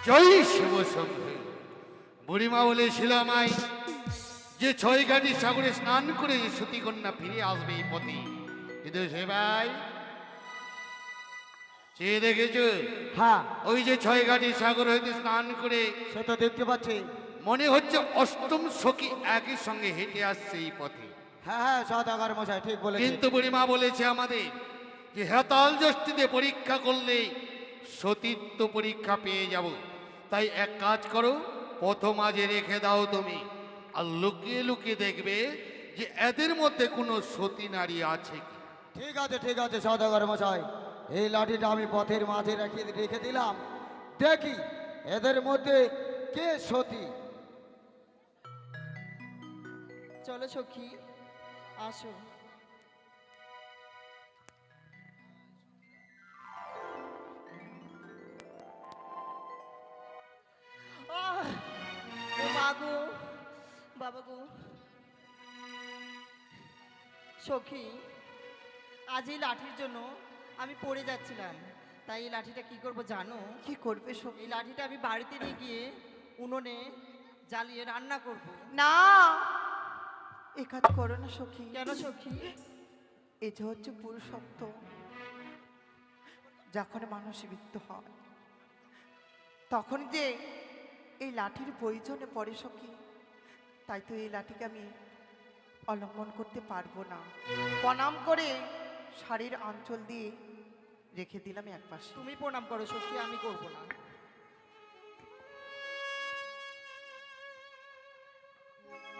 জয় শিব শম্ভু। বুড়িমা বলেছিল আমায় যে 6 ঘাটি সাগরে স্নান করে সতীকন্যা ফিরে আসবে এই পথে, কিন্তু সে ভাই চেয়ে দেখেছো? হ্যাঁ ওই যে 6 ঘাটি সাগর হইতে স্নান করে সে তো দেখতে পাচ্ছি। মনে হচ্ছে অষ্টম সখী একই সঙ্গে হেঁটে আসছে এই পথে। হ্যাঁ হ্যাঁ সদাগর মশাই ঠিক বলেছেন। কিন্তু বুড়িমা বলেছে আমাদের যে হেতাল যষ্টিতে পরীক্ষা করলে সতীত্ব পরীক্ষা পেয়ে যাব। তাই এক কাজ করো, প্রথম আজে রেখে দাও তুমি, আর লুকিয়ে লুকিয়ে দেখবে যে এদের মধ্যে কোনো সতী নারী আছে কি। ঠিক আছে সদাগর মশাই, এই লাঠিটা আমি পথের মাঝে রেখে দিলাম। দেখি এদের মধ্যে কে সতী। চলো সখী, আসো। আহ! ও মা গো, বাবা গো। সখী, আজ এই লাঠির জন্য আমি পড়ে যাচ্ছিলাম, তাই এই লাঠিটা কি করব জানো? কি করবে সখী? এই লাঠিটা আমি বাড়িতে নিয়ে গিয়ে উনুনে জ্বালিয়ে রান্না করব। না, এ কাজ করো না সখী। কেন সখী? এই যে হচ্ছে পুরুষত্ব, যখন মানুষ মৃত্যু হয় তখন যে এই লাঠির প্রয়োজনে পড়ে সখী, তাই তো এই লাঠিকে আমি অবলম্বন করতে পারবো না। প্রণাম করে শাড়ির আঁচল দিয়ে রেখে দিলাম এক পাশে। তুমি প্রণাম করো সখী, আমি করব না।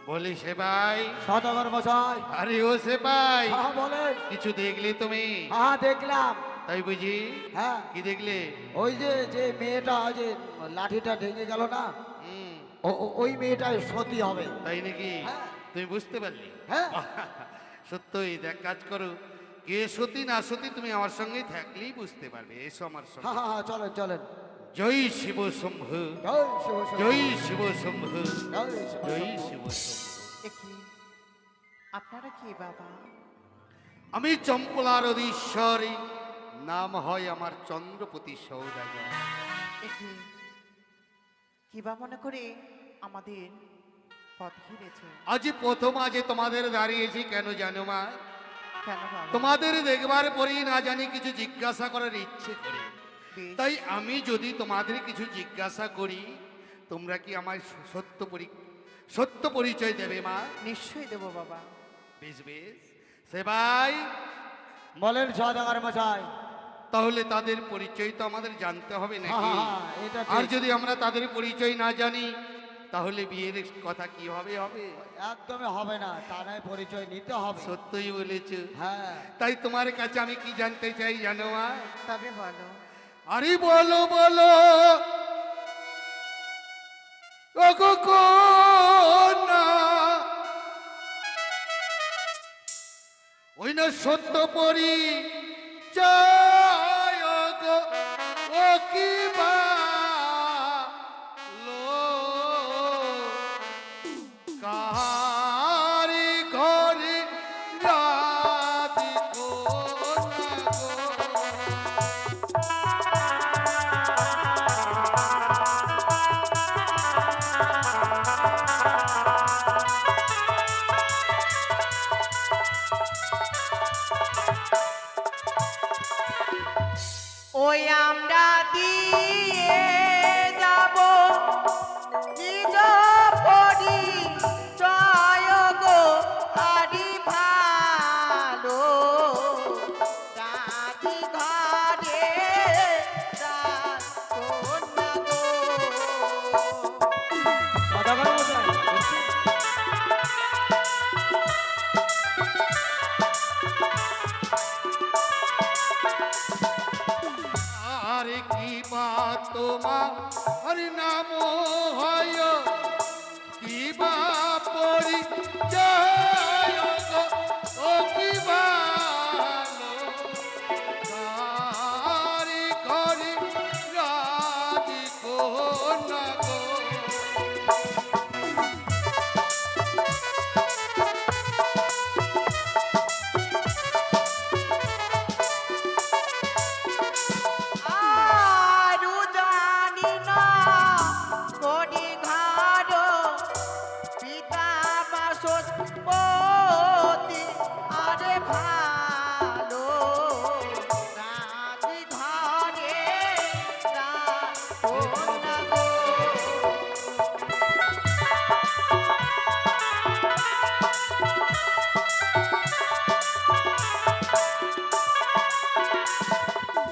বলি সে ভাই, সদাগর মশাই। আরে ও সে ভাই, হ্যাঁ বলেন। কিছু দেখলে তুমি? হ্যাঁ দেখলাম। তাই বুঝি? হ্যাঁ কি দেখলে? ওই যে যে মেয়েটা যে লাঠিটা ভেঙে গেল না, হুম, ওই মেয়েটাই সতী হবে। তাই নাকি? হ্যাঁ। তুমি বুঝতে পারলি? হ্যাঁ সত্যই, দেখ কাজ করো, কে সতী না সতী তুমি আমার সঙ্গেই থাকলেই বুঝতে পারবে। এসো আমার হ্যাঁ সঙ্গে। হ্যাঁ চলেন চলেন। জয় শিব শম্ভু, জয় শিব শম্ভু। জয় শিব শম্ভু, জয় শিব জয় শম্ভু। শিব শম্ভু। একি আপনারা কি বাবা? আমি চম্পলার অধীশ্বরী, নাম হয় আমার চন্দ্রপতি সৌদাগর। একি কিবা মনে করে আমাদের পথ ঘিরেছে? আজ প্রথম আজে তোমাদের দাঁড়িয়েছি কেন জানো মা? কেন বাবা? তোমাদের দেখবার পরেই না জানি কিছু জিজ্ঞাসা করার ইচ্ছে করে। বেশ, তাই আমি যদি তোমাদের কিছু জিজ্ঞাসা করি, তোমরা কি আমার সত্য পরিচয় দেবে মা? নিশ্চয়ই দেবো বাবা। বেশ বেশ, সে ভাই, বলেন সদাগর মশাই। তাহলে তাদের পরিচয় তো আমাদের জানতে হবে হ্যাঁ নাকি? হ্যাঁ এটা আর ঠিক। যদি আমরা তাদের পরিচয় না জানি, তাহলে বিয়ের কথা কি হবে? একদমই হবে না, তা নয় পরিচয় নিতে হবে। সত্যই বলেছ। হ্যাঁ তাই তোমার কাছে আমি কি জানতে চাই জানো মা? তবে বলো। আরে বলো বলো, ওগো কন্যা, ওই না সত্য পরিচয় গো, ও কি ভালো কাহারি ঘরে রাধি কন্যা গো। ওই আমরা দিয়ে যাব নিজ পরিচয় গো, আরি ভালো রাজি ঘরে রাখোনা গো। সদাগর মশাই। আরে কি বা তোমার নাম হয়, কি বা পরিচয় গো, ও কি ভালো কাহারি ঘরে রাধি কন্যা গো। আরু জানি না কন্যা গো।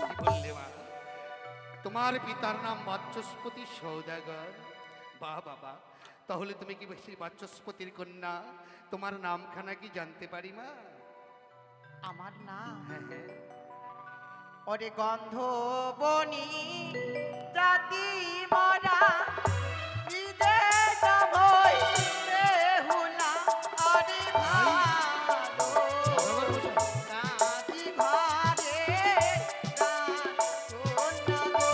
কি বললে মা? তোমার পিতার নাম বাচস্পতি সৌদাগর। বাহ বাবা, তাহলে তুমি কি বেশি বাচস্পতির কন্যা? তোমার নামখানা কি জানতে পারি মা? আমার না হ্যাঁ হ্যাঁ। ওরে গন্ধ বনি জাতি মরা বিদেশ ভই বেহুলা আরে ভালো কাজী ভারে কন্যা গো।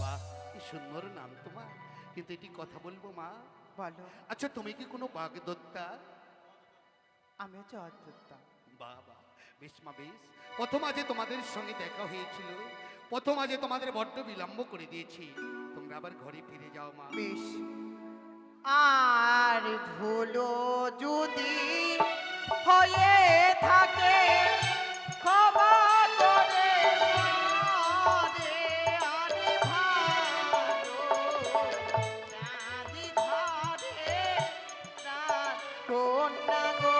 বাহ, কি সুন্দর নাম তোমার। কিন্তু এটি কথা বলবো মা? বলো, আচ্ছা, তুমি কি কোনো বাগদত্তা? আমি হচ্ছে অদ্ভুতা। বাবা, বেশ মা বেশ। প্রথম আজে তোমাদের সঙ্গে দেখা হয়েছিল, প্রথম আজে তোমাদের বড্ড বিলম্ব করে দিয়েছি। তোমরা আবার ঘরে ফিরে যাও মা। বেশ, আর ভুলো যদি হয়ে থাকে ক্ষমা করে মারে আরে ভালো রাজি ধারে তার কন্যা গো।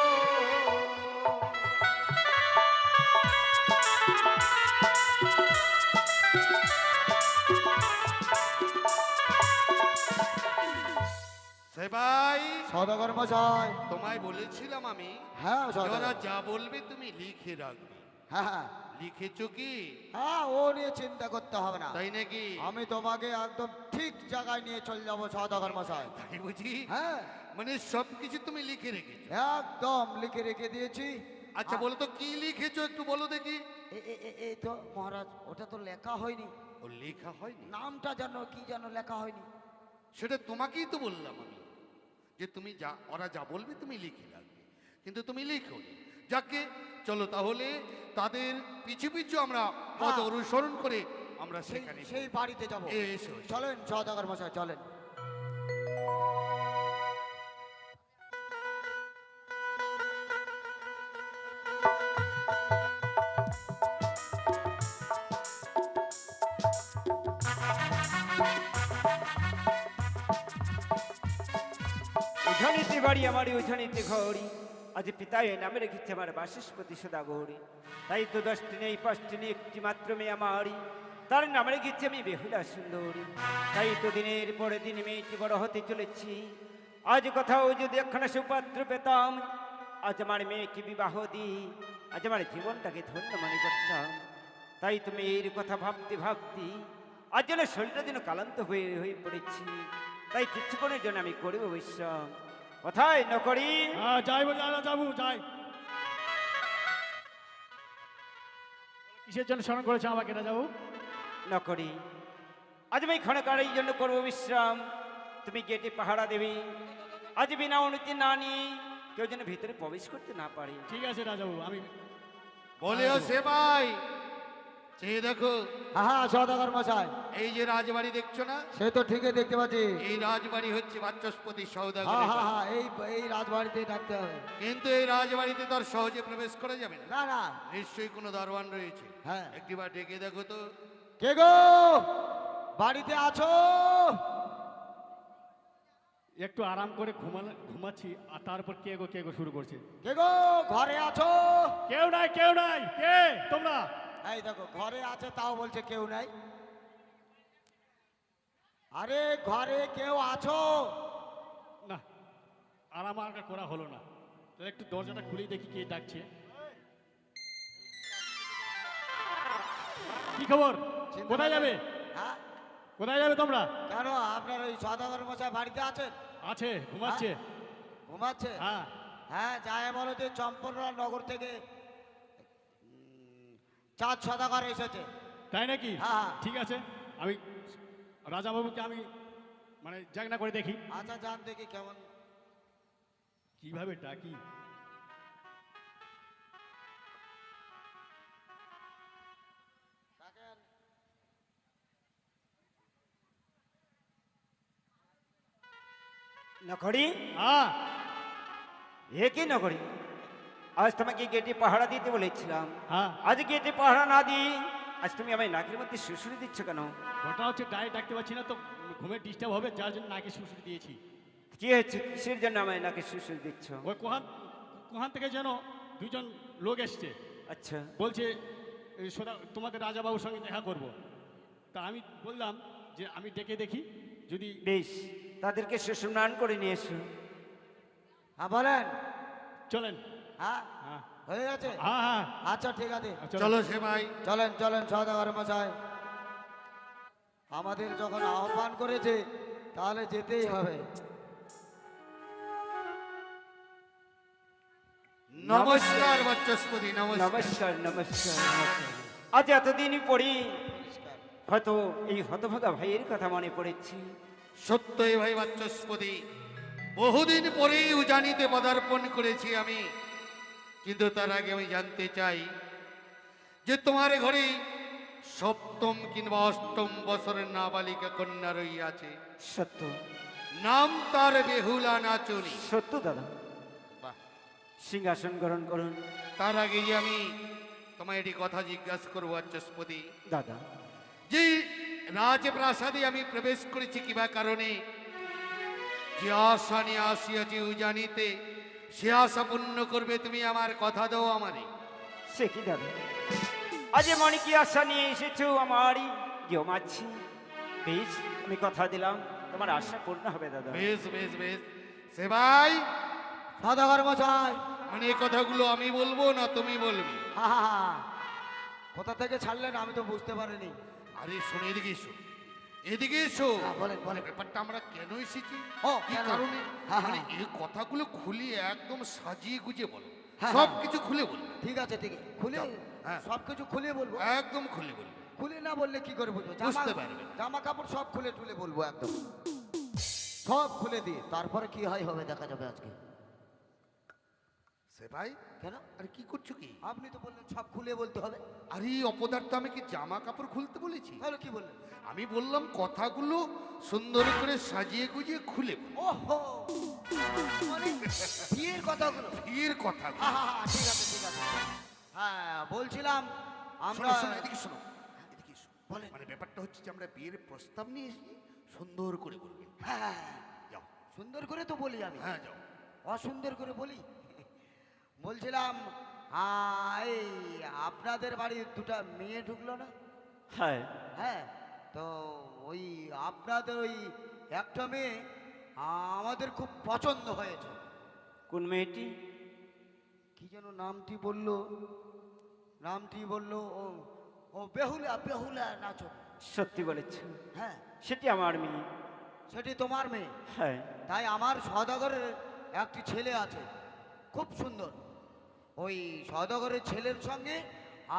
সেবাই, সদাগর মশাই। তোমায় বলেছিলাম আমি, হ্যাঁ ওরা সদাগর। যা বলবে তুমি লিখে রাখবে। হ্যাঁ হ্যাঁ লিখেছো কি? হ্যাঁ, ও নিয়ে চিন্তা করতে হবে না। তাই নাকি? আমি তোমাকে একদম ঠিক জায়গায় নিয়ে চলে যাবো সদাগর মশাই। তাই বুঝি? হ্যাঁ, মানে সব কিছু তুমি লিখে রেখেছো? একদম লিখে রেখে দিয়েছি। আচ্ছা বলো তো কি লিখেছো, একটু বলো দেখি। এই তো মহারাজ, ওটা তো লেখা হয়নি। ও লেখা হয়নি? নামটা জানো কি জানো লেখা হয়নি। সেটা তোমাকেই তো বললাম আমি, যে তুমি যা ওরা যা বলবে তুমি লিখে রাখবে, কিন্তু তুমি লিখো নি। যাকে চলো তাহলে তাদের পিছু পিছু আমরা পথ হ্যাঁ। অনুসরণ করে আমরা সেই সেখানে সেই বাড়িতে যাবো। এসো। চলেন সদাগর মশাই, চলেন। উঠানিতে বাড়ি আমার উঠানিতে ঘড়ি, আজ পিতায় নামে রেখেছে আমার বাসস্পতি সদা গৌরী। তাই তো 10টি নেই 5টি নেই, একটি মাত্র মেয়ে আমারই, তার নামে রেখেছে আমি বেহুলা সুন্দরী। তাই তো দিনের পরে দিন মেয়েটি বড় হতে চলেছি। আজ কোথাও যদি একখানা সুপাত্র পেতাম, আজ আমার মেয়েকে বিবাহ দিই, আজ আমার জীবনটাকে ধন্য মনে করতাম। তাই তুমি এর কথা ভাবতে ভাবতে আজ যেন শরীরটা যেন কালান্ত হয়ে হয়ে পড়েছি। তাই কিছুক্ষণের জন্য আমি করব বিশ্রাম। কোথায় নকরি? হ্যাঁ যাইবো, যাবো যাই। কিসের জন্য স্মরণ করেছে আমাকে রাজা বাবু? নকরি, আজ আমি ক্ষণকার এই জন্য করবো বিশ্রাম। তুমি গেটে পাহারা দেবে, আজ বিনা অনুমতি না নিয়ে কেউ যেন ভিতরে প্রবেশ করতে না পারে। ঠিক আছে রাজা বাবু, আমি বলেও সেবাই, চেয়ে দেখো, হ্যাঁ হ্যাঁ সদাগর মশাই, এই যে রাজবাড়ি দেখছো না, সে তো ঠিকই দেখতে পাচ্ছি। এই রাজবাড়ি হচ্ছে বাচস্পতি হ্যাঁ সৌদাগরের হ্যাঁ বাড়ি। হ্যাঁ, এই রাজবাড়িতেই ডাকতে হবে। কিন্তু এই রাজবাড়িতে তো আর সহজে প্রবেশ করা যাবে না, না না। নিশ্চয়ই কোনো দারোয়ান রয়েছে। হ্যাঁ। একটিবার ডেকে দেখো তো। কে গো, বাড়িতে আছো? একটু আরাম করে ঘুমাচ্ছি, আর তারপর কে গো শুরু করছে। কে গো, ঘরে আছো? কেউ নাই, কেউ নাই। কে তোমরা? এই দেখো, ঘরে আছে তাও বলছে কেউ নাই। আরে ঘরে কেউ আছো? না, আরাম আর করা হলো না। তাহলে একটু দরজাটা খুলেই দেখি কে ডাকছে। কি খবর? চিন্তা কোথায় যাবে? হ্যাঁ, কোথায় যাবে তোমরা? কেন আপনার ওই সদাগর মশাই বাড়িতে আছেন? আছে, ঘুমাচ্ছে। ঘুমাচ্ছে? হ্যাঁ। হ্যাঁ, যাই বলো যে চম্পরলাল নগর থেকে চাঁদ সদাগর এসেছে। তাই নাকি? হ্যাঁ। ঠিক আছে, আমি রাজাবাবুকে আমি মানে জাগনা করে দেখি আচ্ছা, জান দেখি কেমন। কিভাবে ডাকি। নকরি, হ্যাঁ এ কি নগরী, আজ তোমাকে গেটে পাহারা দিতে বলেছিলাম, হ্যাঁ আজ গেটে পাহারা না দিই আজ তুমি আমায় নাকের মধ্যে শুশুরি দিচ্ছ কেন? ওটা হচ্ছে ডাইরেক্ট ডাকতে পারছি না তো, ঘুমে ডিস্টার্ব হবে, যার জন্য নাকে শুশুরি দিয়েছি। কি হয়েছে, কিসের জন্য আমায় নাকে শুশুরি দিচ্ছ? ওই কোহান কোহান থেকে যেন দুজন লোক এসছে, আচ্ছা, বলছে এই সোদা তোমাদের রাজাবাবুর সঙ্গে দেখা করব। তা আমি বললাম যে আমি ডেকে দেখি যদি। বেশ, তাদেরকে সুস্নান করে নিয়ে এসো। হ্যাঁ বলেন। চলেন। হ্যাঁ হ্যাঁ হয়ে গেছে। হ্যাঁ হ্যাঁ আচ্ছা ঠিক আছে, চলো সেবাই। চলেন চলেন সওদাগর মশাই, আমাদের যখন আহ্বান করেছে তাহলে যেতেই হবে। নমস্কার বাচস্পতি, নমস্কার। নমস্কার নমস্কার নমস্কার। আজ এতদিন পরে হয়তো এই হতভাগা ভাইয়ের কথা মনে পড়েছে। সত্যই ভাই বাচস্পতি, বহুদিন পরেই উজানিতে পদার্পণ করেছি আমি, কিন্তু তার আগে আমি জানতে চাই যে তোমার ঘরে সপ্তম কিংবা অষ্টম বছরের নাবালিকা কন্যা রইয়াছে, সত্য নাম তার বেহুলা নাচুনি। সত্য দাদা, বাহ। সিংহাসন গ্রহণ করুন। তার আগে যে আমি তোমায় একটি কথা জিজ্ঞাসা করবো বাচস্পতি, দাদা, যে রাজপ্রাসাদে আমি প্রবেশ করেছি কিবা কারণে, যে আশা নিয়ে আসিয়াছি উজানিতে, সে আশা পূর্ণ করবে তুমি, আমার কথা দাও আমারে। সে কি দাদা, আজ মনে কি আশা নিয়ে এসেছো আমারই মাছি? বেশ, আমি কথা দিলাম তোমার আশা পূর্ণ হবে দাদা। বেশ বেশ বেশ। সেবাই, সওদাগর মশাই, মানে এই কথাগুলো আমি বলবো না তুমি বলবি? হা হা হা। কোথা থেকে ছাড়লেন আমি তো বুঝতে পারিনি। আরে শোনো, এদিকে এসো, এদিকে এসো। হ্যাঁ, বলেন, বলেন। ব্যাপারটা আমরা কেন এসেছি, ও, কি কেন? কারণে, হ্যাঁ, মানে হ্যাঁ। এই কথাগুলো খুলিয়ে একদম সাজিয়ে গুজিয়ে বলো, হ্যাঁ, সব হ্যাঁ। কিছু খুলে বলো, ঠিক আছে ঠিক আছে, খুলে হ্যাঁ। সব কিছু খুলে বলবো। একদম খুলে বলবে। খুলে না বললে কি করে বুঝবো? বুঝতে পারবে না। জামা কাপড় সব খুলে টুলে বলবো, একদম সব খুলে দিয়ে তারপরে কি হয় হবে দেখা যাবে আজকে। সেবাই, কেন? আরে কি করছো কি? আপনি তো বললেন সব খুলে বলতে হবে। আরে অপদার্থ, আমি কি জামা কাপড় খুলতে বলেছি? তাহলে কি বললেন? আমি বললাম কথাগুলো সুন্দর করে সাজিয়ে গুজিয়ে খুলে বলো। ওহো, মানে বিয়ের কথাগুলো। বিয়ের কথা। আহা, ঠিক আছে ঠিক আছে। হ্যাঁ বলছিলাম আমরা শোনো শোনো, এদিকে শোনো, এদিকে এসো। বলেন। মানে ব্যাপারটা হচ্ছে যে আমরা বিয়ের প্রস্তাব নিয়ে এসেছি, সুন্দর করে বলবে। হ্যাঁ যাও। সুন্দর করে তো বলি আমি, হ্যাঁ যাও। অসুন্দর করে বলি? বলছিলাম এই আপনাদের বাড়ির দুটা মেয়ে ঢুকলো না? হ্যাঁ, হ্যাঁ, তো ওই আপনাদের ওই একটা মেয়ে আমাদের খুব পছন্দ হয়েছে। কোন মেয়েটি? কি যেন নামটি বললো, নামটি বললো ও ও বেহুলা, বেহুলা নাচন। সত্যি বলেছ, হ্যাঁ সেটি আমার মেয়ে। সেটি তোমার মেয়ে? হ্যাঁ, তাই আমার সওদাগরের একটি ছেলে আছে, খুব সুন্দর। ওই সওদাগরের ছেলের সঙ্গে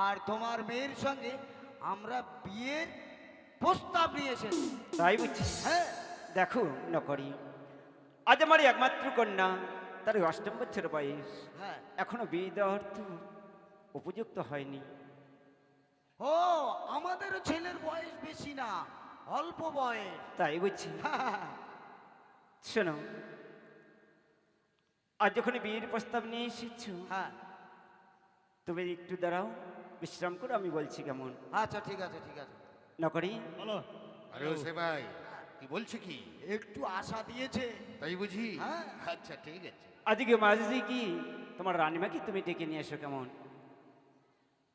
আর তোমার মেয়ের সঙ্গে আমরা বিয়ের প্রস্তাব নিয়ে এসেছি। তাই বুঝছি। হ্যাঁ দেখো নকরি, আজ আমার একমাত্র কন্যা, তার 8ম বছর বয়স, হ্যাঁ। এখনো বিয়ে দেওয়ার তো উপযুক্ত হয়নি। ও, আমাদের ছেলের বয়স বেশি না, অল্প বয়স। তাই বুঝছি। শোনো, আজ যখন বিয়ের প্রস্তাব নিয়ে এসেছো, হ্যাঁ তুমি একটু দাঁড়াও, বিশ্রাম করো, আমি বলছি কেমন। আচ্ছা ঠিক আছে ঠিক আছে। নকরি, বলো। আরে ও সেবাই, কি বলছো কি? একটু আশা দিয়েছে। তাই বুঝি? হ্যাঁ। আচ্ছা ঠিক আছে। আজকে মাঝে কি তোমার রানীমাকে তুমি ডেকে নিয়ে এসো কেমন?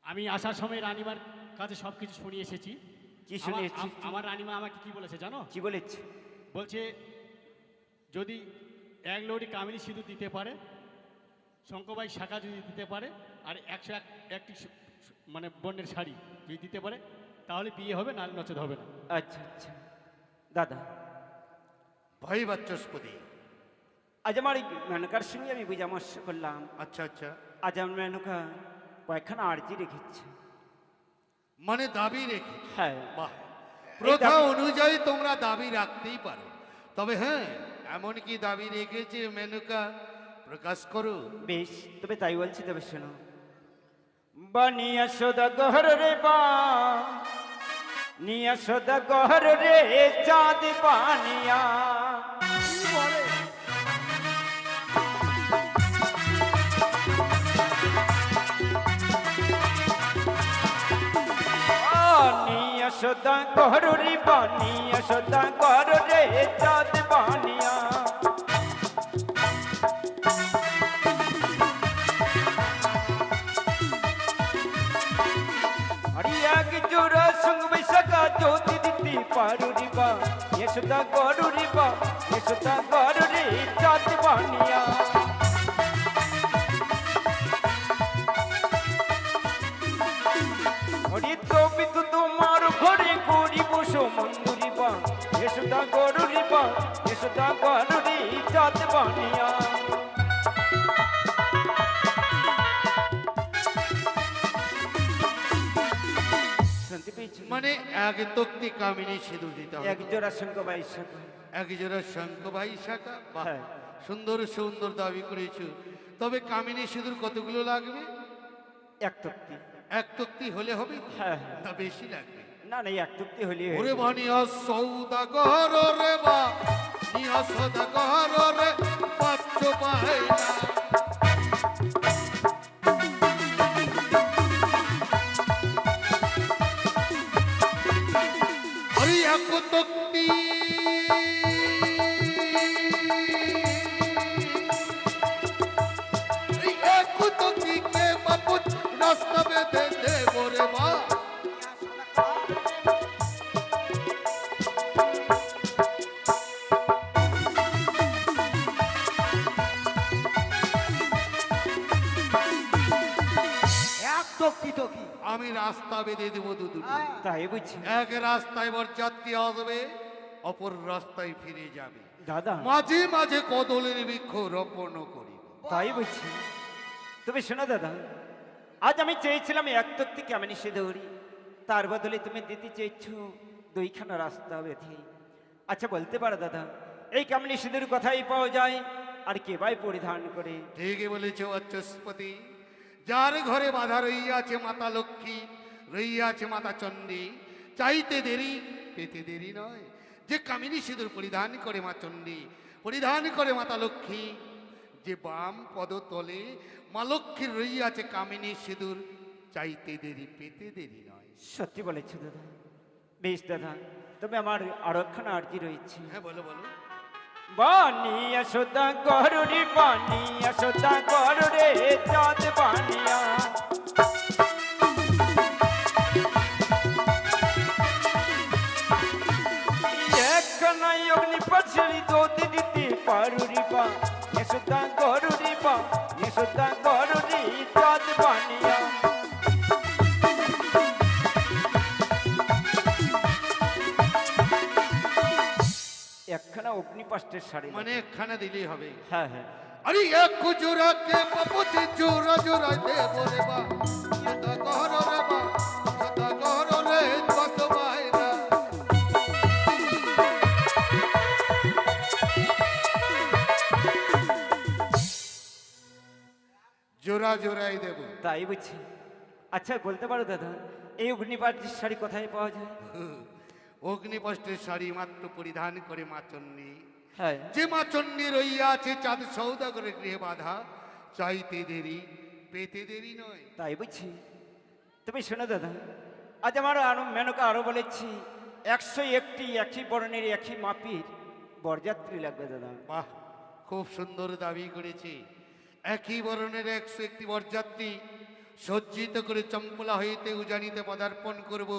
আমি আসার সময় রানিমার কাছে সব কিছু শুনে এসেছি। কি শুনে আমার- এসেছি? আমার রানিমা আমাকে কি বলেছে জানো? কি বলেছে? বলছে যদি 1 লড়ি কামিনী সিঁদুর দিতে পারে, শঙ্করবাই শাখা যদি দিতে পারে, আর 101টি মানে বর্ণের শাড়ি যদি দিতে পারে, তাহলে বিয়ে হবে, না নচেত হবে না। আচ্ছা আচ্ছা দাদা, ভাই বাচস্পতি। আজ আমার এই মেনকার সঙ্গে আমি বুঝামর্শ করলাম। আচ্ছা আচ্ছা, আজ আমার মেনকা কয়েকখানা আর্জি রেখেছে। মানে দাবি রেখে? হ্যাঁ, বাহ, প্রথা দাবি- অনুযায়ী তোমরা দাবি রাখতেই পারো, তবে হ্যাঁ এমন কি দাবি রেখেছে মেনুকা, প্রকাশ করো। বেশ, তবে তাই বলছি, তবে শোনো। বানিয়া সদা গহর রে বা, নিয়া সদা গহর রে চাঁদ বানিয়া। কি বলে? यशोदा गौरी बानी यशोदा गौर रे चाँद बानिया अरे एक जोड़ा संग बैसका ज्योति दीदी पारू रिबा यशोदा गौरी बा यशोदा गौर रे चाँद बानिया ওরে তবে তো তোমার ঘরে করিব সমন্দুরি বা যশোদা গরুরি বা যশোদা গরুরি চাঁদ বানিয়া শুনতে পেয়েছি মানে এক তক্তি কামিনী সিঁদুর দিতে হবে এক জোড়া শঙ্খ বাইশ এক জোড়া শঙ্খ ভাই শাখা বাহ, হ্যাঁ। সুন্দর সুন্দর দাবি করেছো। তবে কামিনী সিঁদুর কতগুলো লাগবে? এক তক্তি এক তক্তি হলে হবে কি? হ্যাঁ না বেশি লাগবে? না না এক তক্তি হলে ওরে বানিয়া সৌদাগর রে বা নিয়া সৌদাগর রে পাচ্ছ পায় না। আরে এক তক্তি এই এক তক্তিকে বাপুত রাস্তা বেঁধে দেব রে বা। এক তক্তি তো কি আমি রাস্তা বেঁধে দেবো দুটো। তাই বুঝছি এক রাস্তায় বরযাত্রী আসবে, অপর রাস্তায় ফিরে যাবে, দাদা মাঝে মাঝে কদলের বৃক্ষ রোপণ করিব। তাই বুঝছি তুমি শোনো দাদা আজ আমি চেয়েছিলাম এক তক্তি কামিনী সিঁদুরি তার বদলে তুমি দিতে চেয়েছো দুইখানা রাস্তা বেঁধে। আচ্ছা বলতে পারো দাদা এই কামিনী সিঁদুর কথাই পাওয়া যায় আর কে ভাই পরিধান করে? ঠিকই বলেছ বাচস্পতি। যার ঘরে বাধা রইয়াছে মাতা লক্ষ্মী, রইয়াছে মাতা চণ্ডী, চাইতে দেরি পেতে দেরি নয়। যে কামিনী সিঁদুর পরিধান করে মা চণ্ডী, পরিধান করে মাতা লক্ষ্মী, যে বাম পদতলে মা লক্ষ্মীর রইয়াছে কামিনী সিঁদুর, চাইতে দেরি পেতে দেরি নয়। সত্যি বলেছো দাদা। বেশ দাদা তবে আমার আরো একখানা আর্জি রয়েছে। হ্যাঁ বলো বলো। বানি যশোদা গরুরি বানি যশোদা গরুরে চাঁদ বানিয়া একখানাই অগ্নি পাছড়ি দোতে দিতে পারুরি বা যশোদা গরুরি বা যশোদা গরুরি চাঁদ বানিয়া একখানা অগ্নিপাষ্টের শাড়ি মানে একখানা দিলেই হবে? হ্যাঁ হ্যাঁ আরে এক জোড়াকে বাপতি জোড়া জোড়া দেব রে বা, সদা গহর রে বা, সদা গহর রে কত বাইরা। জোড়া জোড়াই দেব। তাই বুঝছি। আচ্ছা বলতে পারো দাদা এই অগ্নিপাষ্টের শাড়ি কোথায় পাওয়া যায়? অগ্নিপষ্টের শাড়ি মাত্র পরিধান করে মা চণ্ডী, হ্যাঁ যে মা চণ্ডী রইয়াছে চাঁদ সৌদাগরের গৃহে বাধা, চাইতে দেরি পেতে দেরি নয়। তাই বুঝছি। তুমি শোনো দাদা আজ আমার আরো মেনকা আরো বলেছি 101টি একই বর্ণের একই মাপির বরযাত্রী লাগবে দাদা। বাহ, খুব সুন্দর দাবি করেছে। একই বরণের 101টি বরযাত্রী সজ্জিত করে চম্পলা হইতে উজানিতে পদার্পণ করব,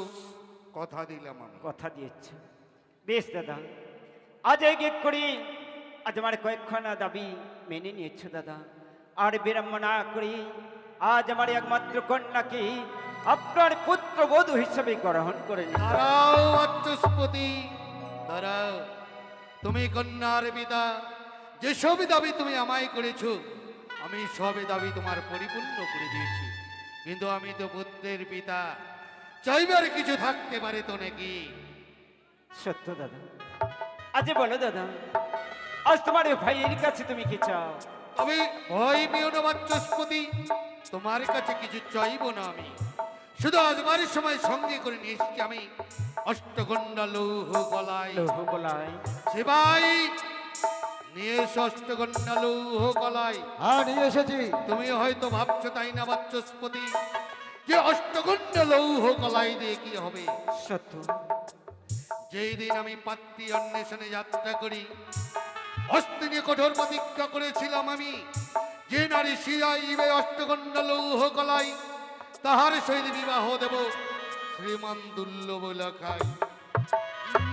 কথা দিলাম আমি। কথা দিয়েছ বেশ দাদা। আজ এই গেট করি আজ আমার কয়েকখানা দাবি মেনে নিয়েছ দাদা। আর বিড়ম্ব না করি আজ আমার একমাত্র কন্যাকে আপনার পুত্রবধূ হিসেবে গ্রহণ করে নিন। দাঁড়াও বাচস্পতি, দাঁড়াও। তুমি কন্যার পিতা, যেসব দাবি তুমি আমায় করেছো আমি সব দাবি তোমার পরিপূর্ণ করে দিয়েছি, কিন্তু আমি তো পুত্রের পিতা, চাইবার কিছু থাকতে পারে তো নাকি? সত্য দাদা। আজ বলো দাদা আজ তোমার এই ভাইয়ের কাছে তুমি কি চাও? তবে ভয় পেও না বাচস্পতি, তোমার কাছে কিছু চাইব না আমি। শুধু আসবার সময় সঙ্গে করে নিয়ে এসেছি আমি অষ্টগন্ডা লৌহ গলায়। লৌহ গলায় সেবাই নিয়ে এসো অষ্টগন্ডা লৌহ গলায়। হ্যাঁ নিয়ে এসেছি। তুমি হয়তো ভাবছো তাই না বাচস্পতি, যে অষ্টগণ্ড লৌহ কলাই দিয়ে কি হবে? সত্য। যেই দিন আমি পাত্রী অন্বেষণে যাত্রা করি, হস্তে নিয়ে কঠোর প্রতিজ্ঞা করেছিলাম আমি, যে নারী শিয়াইবে অষ্টগণ্ড লৌহ কলাই তাহার সহিত বিবাহ দেব শ্রীমান দুর্লভ লেখায়।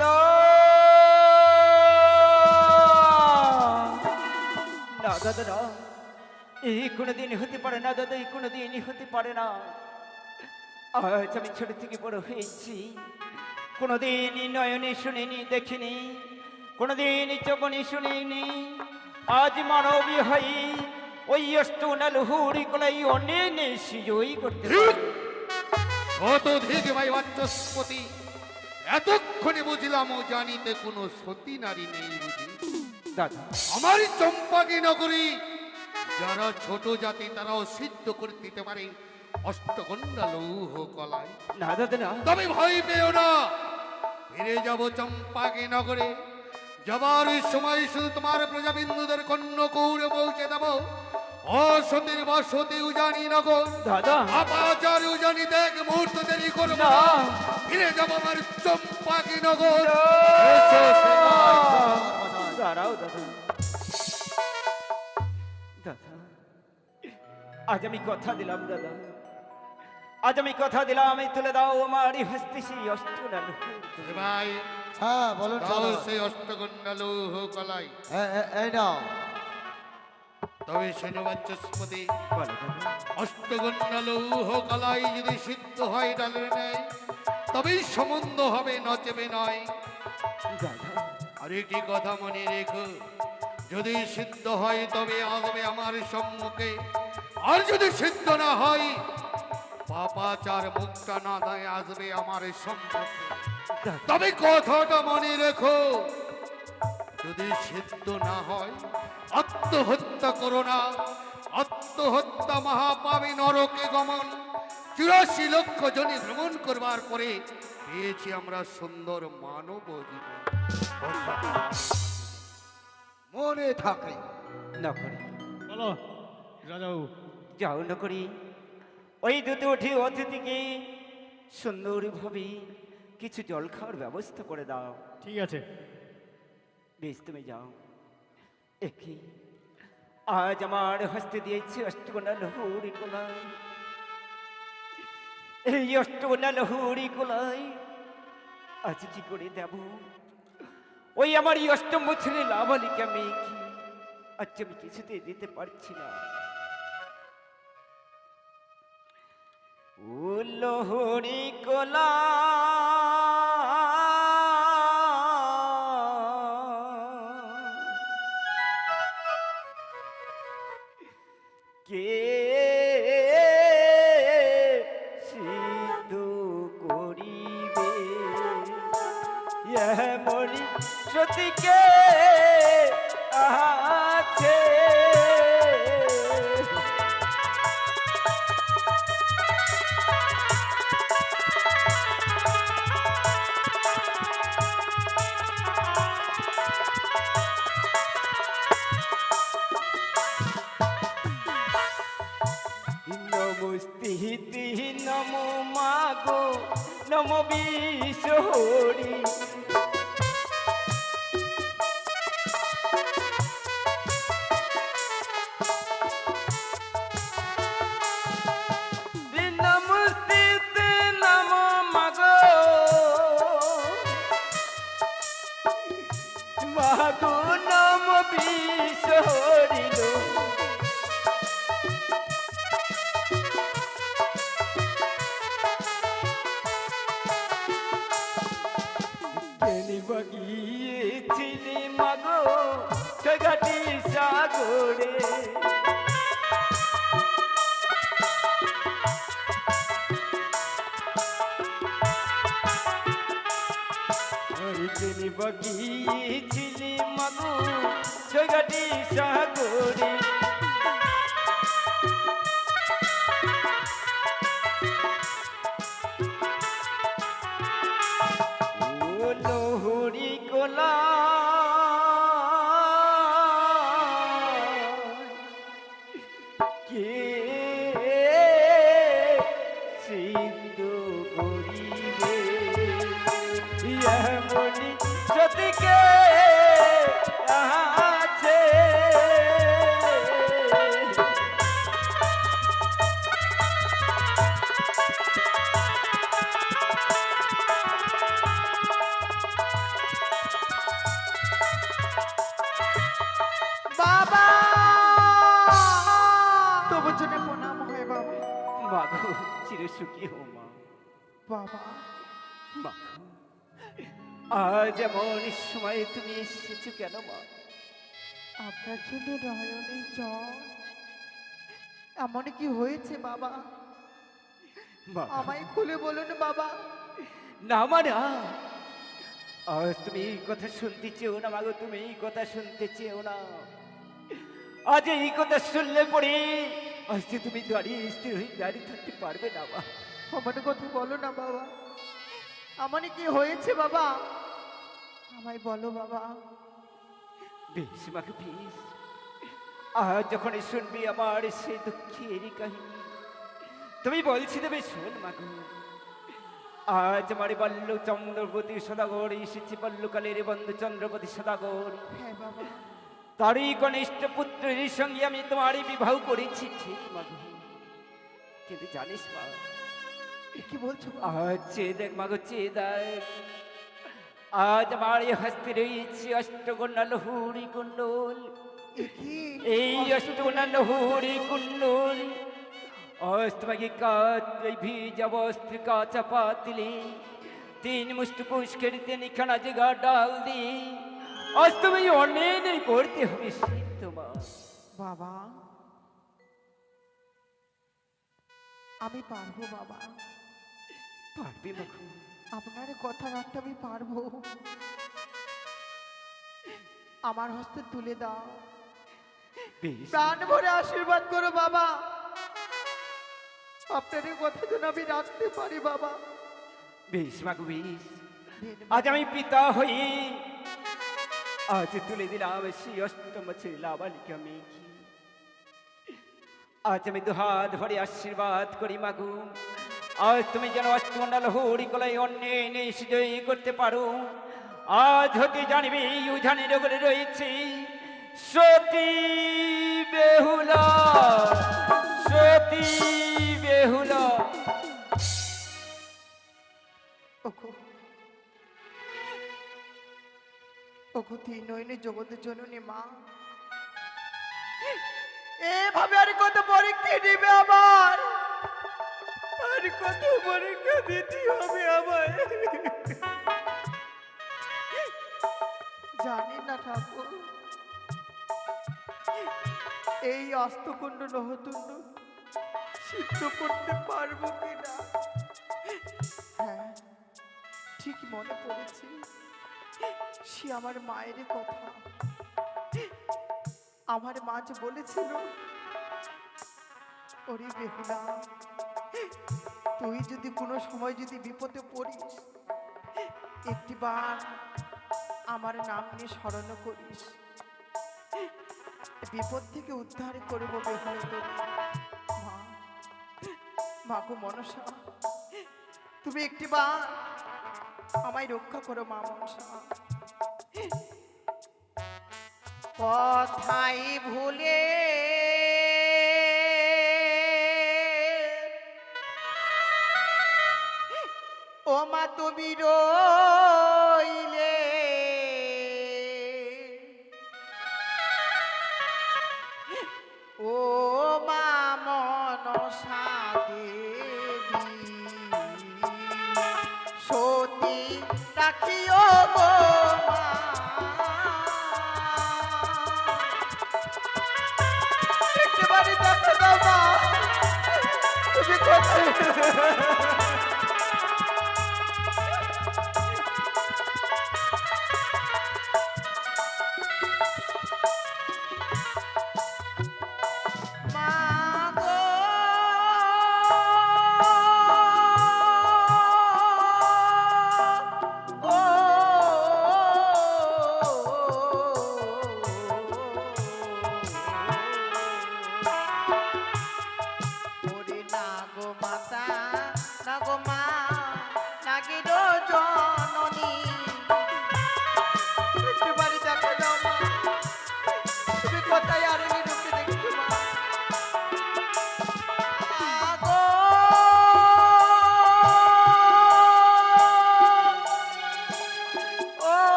না না দাদা না, এই কোনোদিন হতে পারে না দাদা, এই কোনোদিনই হতে পারে না। আজ আমি ছোট থেকে বড় হয়েছি, কোনোদিনই নয়নে শুনিনি, দেখিনি, কোনোদিনই চবনি শুনিনি। আজ মানবী হই ওই অষ্টনাল হুড়ি কলাই অনেক সিজই করতে পারি। শতধিক ভাই বাচস্পতি, এতক্ষণে বুঝলাম ও জানিতে কোনো সতী নারী নেই বুঝি। দাদা আমার চম্পাকি নগরী যারা ছোট জাতি তারাও সিদ্ধ করে দিতে পারে অষ্টগণ্ড লৌহ কলাই। না দাদা না, তবে ভয় পেও না, ফিরে যাব চম্পাকি নগরে। যাবার সময় শুধু তোমার প্রজাবিন্দুদের কন্যকৌরে পৌঁছে দেব অসতীর বসতি উজানি নগর। দাদা আপাচার উজানি দেখ, মুহূর্ত দেরি করব না। না, ফিরে যাব আমার চম্পাকি নগর। না। এসো সেনায়। দাঁড়াও দাদা, দাদা আজ আমি কথা দিলাম দাদা, আজ আমি কথা দিলাম, আমি তুলে দাও আমার হস্তে সেই অষ্টনাল হুড়ি। ভাই হ্যাঁ বলুন দাও সদাগর। সেই অষ্টগণ্ড লৌহ কলাই। এই নাও। তবে শোনো বাচস্পতি, বলো দাদা। অষ্টগণ্ড লৌহ কলাই যদি সিদ্ধ হয় ডালের নেয় তবেই সম্বন্ধ হবে, নচেবে নয়। দাদা আর একটি কথা মনে রেখো, যদি সিদ্ধ হয় তবে আসবে আমার সম্মুখে, আর যদি সিদ্ধ না হয় পাপাচার মুক্তা না দেয় আসবে আমার সম্মুখে। তবে কথাটা মনে রেখো, যদি সিদ্ধ না হয় আত্মহত্যা করো না, আত্মহত্যা মহাপাপী নরকে গমন। 84 লক্ষ জনে ভ্রমণ করবার পরে পেয়েছি আমরা সুন্দর মানব জীবন। মনে থাকে। না করি, বলো রাজাবাবু। যাও না করি, ওই দুটো উঠে অতিথিকে সুন্দরভাবে কিছু জল খাওয়ার ব্যবস্থা করে দাও। ঠিক আছে। বেশ তুমি যাও। একই আজ আমার হস্তে দিয়েছি অষ্টগোনাল হুড়ি কোলাই, এই অষ্টগোনাল হুড়ি কোলাই আজ কি করে দেব ওই আমার এই অষ্টম বছরের লাভালিকা মেয়েকে? আজ আমি কিছুতে দিতে পারছি না। ও লহরি কোলা কে সিদ্ধ করিবে মরি সতীকে আছে। নমস্তি নমো মাগো নমো বিশ্বহরি, নমস্তি নমো মাগো মাগো নমো বিশ্বহরি। গিয়েছিলি মাগো ঘাটি সাগরে, গিয়েছিলি মাগো ঘাটি সাগরে। ও লহরি কোলা কে মাগো চিরসুখী হো মা। বাবা, মা আজ এমন সময় তুমি এসেছো কেন মা? আপনার জন্য নয়নের জল। এমন কি হয়েছে বাবা? মা আমায় খুলে বলুন বাবা। না মা না, আজ তুমি এই কথা শুনতে চেও না মাগো, তুমি এই কথা শুনতে চেও না। আজ এই কথা শুনলে পরে আজ যে তুমি দাঁড়িয়ে স্থির হয়ে দাঁড়িয়ে থাকতে পারবে না মা। আমার কথা বলো না বাবা। এমন কি হয়েছে বাবা? আমায় বলো বাবা। বেশ মাকে বেশ, আজ যখন শুনবি আমার সেই দুঃখের কাহিনী তুমি বলছি দেবে শোন মাগো। আজ আমার বাল্য চন্দ্রপতি সদাগর এসেছে, বাল্যকালের বন্ধু চন্দ্রপতি সদাগর, হ্যাঁ বাবা। তারই কনিষ্ঠ পুত্রের সঙ্গে আমি তোমারই বিবাহ করেছি ঠিক মাগো। কিন্তু জানিস মা, এ কি বলছো বাবা? আজ চেয়ে দেখ মাগো, চেয়ে দেখ, আজ আমার এই হস্তে রয়েছে অষ্টকন্যা লহুরি কুণ্ডল। এ কি? এই অষ্টকন্যা লহুরি কুণ্ডল আজ তোমাকে কাজ ওই ভিজা বস্ত্র কাঁচা পাতিলে 3 মুষ্টি পুষ্কের 3 খানা জায়গা ডাল দি আজ তুমি অনেক করতে হবে সিদ্ধ মা। বাবা, আমি পারবো বাবা। পারবি মাখু? আপনার কথা রাখতে আমি পারবো। আমার হস্তে তুলে দাও, বেশ প্রাণ ভরে আশীর্বাদ করো বাবা। আপনার এই কথা যেন আমি রাখতে পারি বাবা। বেশ মাখু বেশ, দিন আজ আমি পিতা হই, আজ তুলে দিলাম সেই অষ্টম ছেলে লাবালিকা মেঘি। আজ আমি দুহাত ভরে আশীর্বাদ করি মাগু, আজ তুমি যেন অষ্টমন্ডল হরি কলাই অন্যে জয়ী করতে পারো। আজ হতে জানিবে উজানের ওপরে রয়েছে সতী বেহুলা, সতী বেহুলা। ওগো, ওগো তিন নয়নে জগতের জননী মা, এভাবে আর কত পরীক্ষা দিবে আমার? আর কত পরীক্ষা দিতে হবে আমায়? জানি না ঠাকুর, এই অস্তকুণ্ড নহতুণ্ড সিদ্ধ করতে পারবো কিনা। হ্যাঁ, ঠিক মনে পড়েছে সে আমার মায়ের কথা। আমার মা যে বলেছিল, ওরে বেহুলা, তুই যদি কোনো সময় যদি বিপদে পড়িস, একটিবার আমার নাম নিয়ে স্মরণ করিস, বিপদ থেকে উদ্ধার করব বেহুলা তোর। মা, মা গো মনসা, তুমি একটিবার আমায় রক্ষা করো মা মনসা। কথাই ভুলে ও মা তুমি রইলে, ও মা মনসা দেবী, সতী রাখিও গো মা। একেবারে দেখো দাও মা, তুমি কোথায়?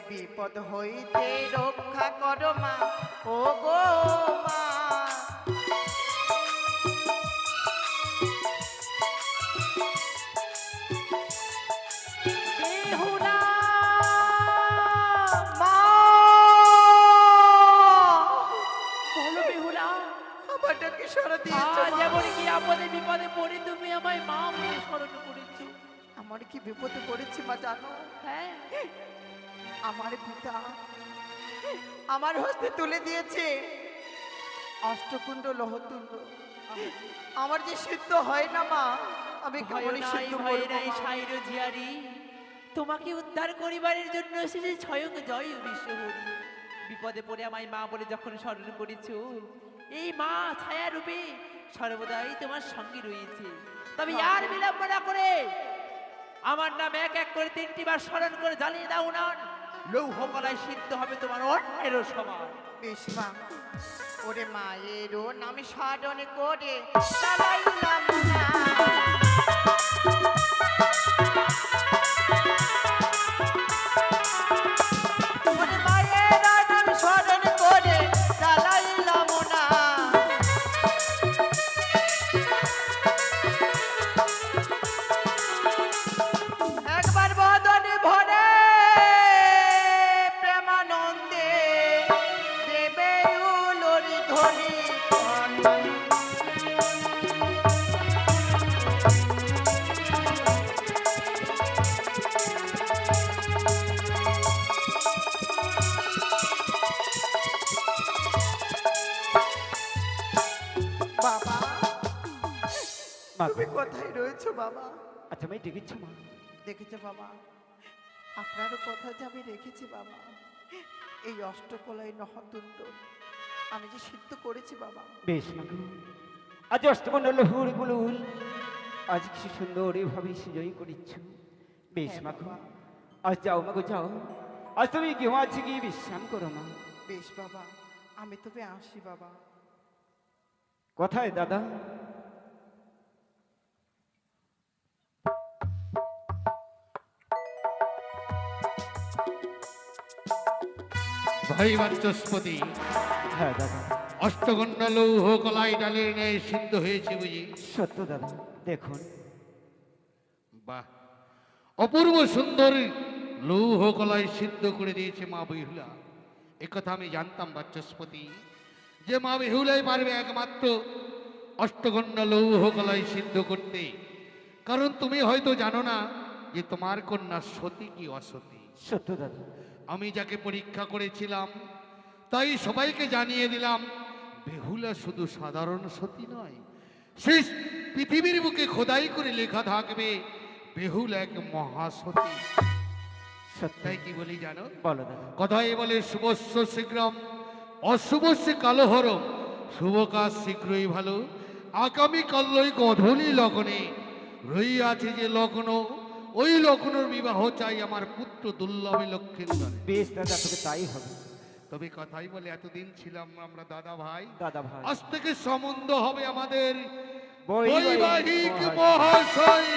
বিপদ হইতে রক্ষা করো মা, ও গো মা। বেহুলা মা, বলো বেহুলা, আমারটাকে সরা দিয়েছো আজ মা। এমন কি আপদে বিপদে পড়ে তুমি আমায় মা বলে স্মরণ করেছো? আমার কি বিপদে পড়েছি মা জানো? হ্যাঁ, আমার পিতা আমার হস্তে তুলে দিয়েছে অষ্টকুণ্ড লহতুণ্ড। আমার যে সিদ্ধ হয় না মা, আমি ভয় কেমন নাই সিদ্ধ ভয় করবো নাই মা? সাইরো জিয়ারি, তোমাকে উদ্ধার করিবারের জন্য এসেছে স্বয়ং জয় বিশ্বহরি। বিপদে পড়ে আমায় মা বলে যখন স্মরণ করেছো, এই মা ছায়া রূপে সর্বদাই তোমার সঙ্গে রয়েছে। তবে আর বিলম্ব না করে আমার নাম এক এক করে 3টি বার স্মরণ করে জ্বালিয়ে দাও না, লৌহ কলায় সিদ্ধ হবে তোমার অন্যেরও সমান। বেশ মা, ওরে মায়েরও নামে সাধন করে চালাইলাম না। ওরে মায়ের নাম স্মরণ করে চালাইলাম না। একবার বদনে ভরে প্রেমানন্দে দেবে উলোরি ধ্বনি। বাবা, মা তুমি কোথায় রয়েছো বাবা? আচ্ছা মেয়ে ডেকেছো মা? দেখেছো বাবা, আপনারও কথা যে আমি রেখেছি বাবা। এই অষ্টকলাই নহতুণ্ড আমি যে সিদ্ধ করেছি বাবা। বেশ মাগো, আজ অষ্টমণ্ডল হুল বুলুল, আজ কি সুন্দর এভাবে সুজয় করিচ্ছ। বেশ হ্যাঁ মাগো, বাবা। আজ যাও মাগো যাও, আজ তুমি কেউ আছে গিয়ে বিশ্রাম করো মা। বেশ বাবা, আমি তবে আসি বাবা। কোথায় দাদা? ভাই বাচস্পতি, হ্যাঁ দাদা, অষ্টগণ্ড লৌহ কলাই ডালের ন্যায় সিদ্ধ হয়েছে বুঝি? সত্য দাদা, দেখুন। বাহ, অপূর্ব সুন্দর লৌহ কলাই সিদ্ধ করে দিয়েছে মা বেহুলা। একথা আমি জানতাম বাচস্পতি, যে মা বেহুলাই পারবে একমাত্র অষ্টগণ্ড লৌহ কলাই সিদ্ধ করতে। কারণ তুমি হয়তো জানো না যে তোমার কন্যা সতী কি অসতী। সত্য দাদা, আমি যাকে পরীক্ষা করেছিলাম তাই সবাইকে জানিয়ে দিলাম, বেহুলা শুধু সাধারণ সতী নয়, সেই পৃথিবীর বুকে খোদাই করে লেখা থাকবে বেহুলা এক মহাসতী। সত্য। তাই কি বলি জানো? বলো দাদা। কথাই বলে শুভস্য শীঘ্রম অশুভস্য কালহরম, শুভ কাজ শীঘ্রই ভালো, আগামী কাল্যই গধূলি লগ্নে রইয়াছে যে লগ্ন, ওই লগ্নর বিবাহ চাই আমার পুত্র দুর্লভী লক্ষ্মীন্দরে। বেশ দাদা, তোকে তাই হবে। তবে কথাই বলে এতদিন ছিলাম আমরা দাদা ভাই, দাদা ভাই, আজ থেকে সম্বন্ধ হবে আমাদের বৈবাহিক বৈবাহিক মহাশয়।